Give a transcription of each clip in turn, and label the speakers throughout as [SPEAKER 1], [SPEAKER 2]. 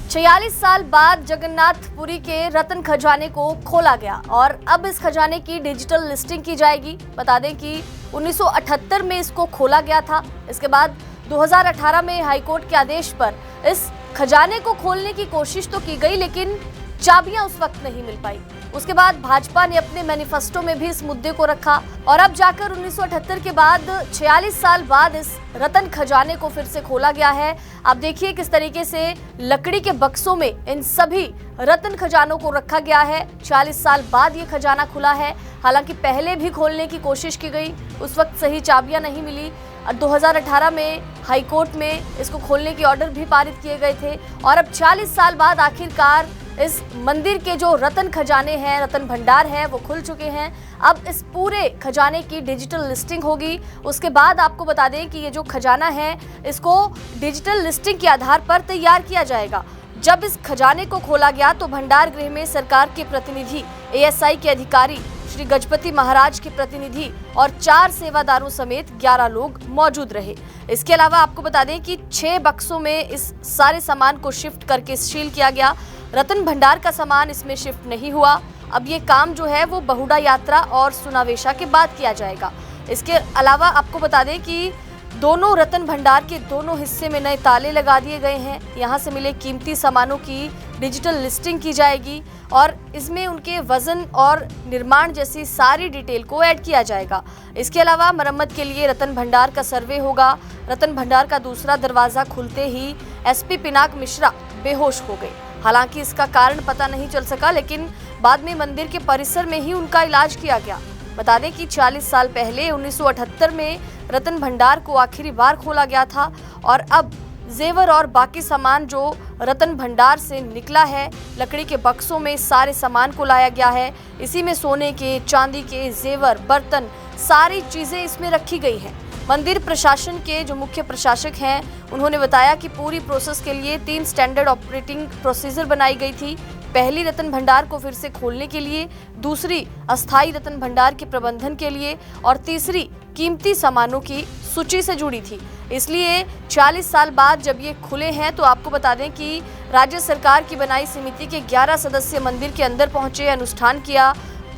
[SPEAKER 1] 46 साल बाद जगन्नाथपुरी के रत्न खजाने को खोला गया और अब इस खजाने की डिजिटल लिस्टिंग की जाएगी। बता दें कि 1978 में इसको खोला गया था। इसके बाद 2018 में हाईकोर्ट के आदेश पर इस खजाने को खोलने की कोशिश तो की गई, लेकिन चाबियां उस वक्त नहीं मिल पाई। उसके बाद भाजपा ने अपने मैनिफेस्टो में भी इस मुद्दे को रखा और अब जाकर 1978 के बाद 46 साल बाद इस रत्न खजाने को फिर से खोला गया है। आप देखिए किस तरीके से लकड़ी के बक्सों में इन सभी रत्न खजानों को रखा गया है। 46 साल बाद ये खजाना खुला है। हालांकि पहले भी खोलने की कोशिश की गई, उस वक्त सही चाबियां नहीं मिली। 2018 में हाईकोर्ट में इसको खोलने के ऑर्डर भी पारित किए गए थे और अब 46 साल बाद आखिरकार इस मंदिर के जो रत्न खजाने हैं, रत्न भंडार है, वो खुल चुके हैं। अब इस पूरे खजाने की डिजिटल लिस्टिंग होगी। उसके बाद आपको बता दें कि ये जो खजाना है इसको डिजिटल लिस्टिंग के आधार पर तैयार किया जाएगा। जब इस खजाने को खोला गया तो भंडार गृह में सरकार के प्रतिनिधि, एएसआई के अधिकारी, श्री गजपति महाराज के प्रतिनिधि और 4 सेवादारों समेत 11 लोग मौजूद रहे। इसके अलावा आपको बता दें कि 6 बक्सों में इस सारे सामान को शिफ्ट करके सील किया गया। रत्न भंडार का सामान इसमें शिफ्ट नहीं हुआ। अब ये काम जो है वो बहुड़ा यात्रा और सुनावेशा के बाद किया जाएगा। इसके अलावा आपको बता दें कि दोनों रत्न भंडार के दोनों हिस्से में नए ताले लगा दिए गए हैं। यहाँ से मिले कीमती सामानों की डिजिटल लिस्टिंग की जाएगी और इसमें उनके वजन और निर्माण जैसी सारी डिटेल को ऐड किया जाएगा। इसके अलावा मरम्मत के लिए रत्न भंडार का सर्वे होगा। रत्न भंडार का दूसरा दरवाजा खुलते ही एसपी पिनाक मिश्रा बेहोश हो गए। हालांकि इसका कारण पता नहीं चल सका, लेकिन बाद में मंदिर के परिसर में ही उनका इलाज किया गया। बता दें कि 40 साल पहले 1978 में रत्न भंडार को आखिरी बार खोला गया था और अब जेवर और बाकी सामान जो रत्न भंडार से निकला है, लकड़ी के बक्सों में सारे सामान को लाया गया है। इसी में सोने के, चांदी के जेवर, बर्तन, सारी चीजें इसमें रखी गई हैं। मंदिर प्रशासन के जो मुख्य प्रशासक हैं, उन्होंने बताया कि पूरी प्रोसेस के लिए 3 स्टैंडर्ड ऑपरेटिंग प्रोसीजर बनाई गई थी। पहली रत्न भंडार को फिर से खोलने के लिए, दूसरी अस्थायी रत्न भंडार के प्रबंधन के लिए और तीसरी कीमती सामानों की सूची से जुड़ी थी। इसलिए 40 साल बाद जब ये खुले हैं तो आपको बता दें कि राज्य सरकार की बनाई समिति के 11 सदस्य मंदिर के अंदर पहुंचे, अनुष्ठान किया।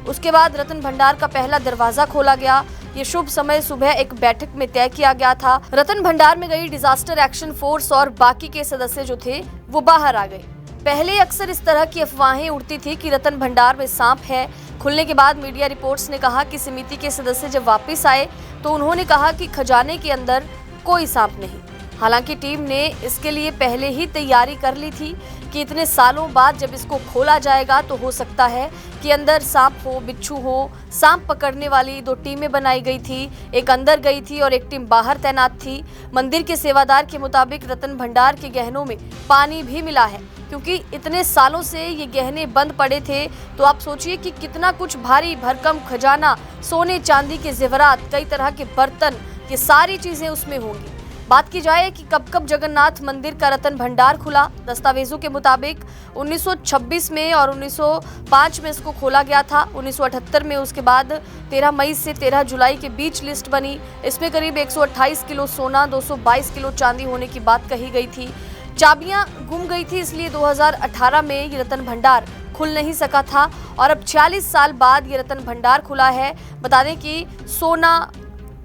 [SPEAKER 1] उसके बाद रत्न भंडार का पहला दरवाजा खोला गया। ये शुभ समय सुबह एक बैठक में तय किया गया था। रत्न भंडार में गई डिजास्टर एक्शन फोर्स और बाकी के सदस्य जो थे वो बाहर आ गए। पहले अक्सर इस तरह की अफवाहें उड़ती थी कि रत्न भंडार में सांप है। खुलने के बाद मीडिया रिपोर्ट्स ने कहा कि समिति के सदस्य जब वापस आए तो उन्होंने कहा कि खजाने के अंदर कोई सांप नहीं। हालांकि टीम ने इसके लिए पहले ही तैयारी कर ली थी कि इतने सालों बाद जब इसको खोला जाएगा तो हो सकता है कि अंदर सांप हो, बिच्छू हो। सांप पकड़ने वाली 2 टीमें बनाई गई थी, एक अंदर गई थी और एक टीम बाहर तैनात थी। मंदिर के सेवादार के मुताबिक रत्न भंडार के गहनों में पानी भी मिला है, क्योंकि इतने सालों से ये गहने बंद पड़े थे। तो आप सोचिए कि कितना कुछ भारी भरकम खजाना, सोने चांदी के जेवरात, कई तरह के बर्तन, ये सारी चीजें उसमें होंगी। बात की जाए कि कब जगन्नाथ मंदिर का रत्न भंडार खुला। दस्तावेजों के मुताबिक 1926 में और 1905 में इसको खोला गया था। 1978 में उसके बाद 13 मई से 13 जुलाई के बीच लिस्ट बनी। इसमें करीब 128 किलो सोना, 222 किलो चांदी होने की बात कही गई थी। चाबियां गुम गई थी, इसलिए 2018 में ये रत्न भंडार खुल नहीं सका था और अब 46 साल बाद ये रत्न भंडार खुला है। बता दें कि सोना,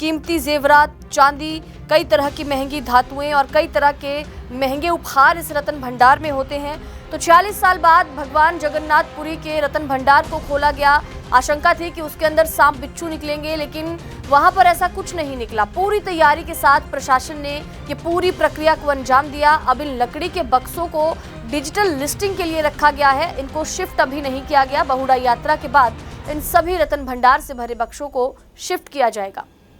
[SPEAKER 1] कीमती जेवरात, चांदी, कई तरह की महंगी धातुएं और कई तरह के महंगे उपहार इस रत्न भंडार में होते हैं। तो 46 साल बाद भगवान जगन्नाथपुरी के रत्न भंडार को खोला गया। आशंका थी कि उसके अंदर सांप बिच्छू निकलेंगे, लेकिन वहां पर ऐसा कुछ नहीं निकला। पूरी तैयारी के साथ प्रशासन ने ये पूरी प्रक्रिया को अंजाम दिया। अब इन लकड़ी के बक्सों को डिजिटल लिस्टिंग के लिए रखा गया है। इनको शिफ्ट अभी नहीं किया गया। बहुड़ा यात्रा के बाद इन सभी रत्न भंडार से भरे बक्सों को शिफ्ट किया जाएगा।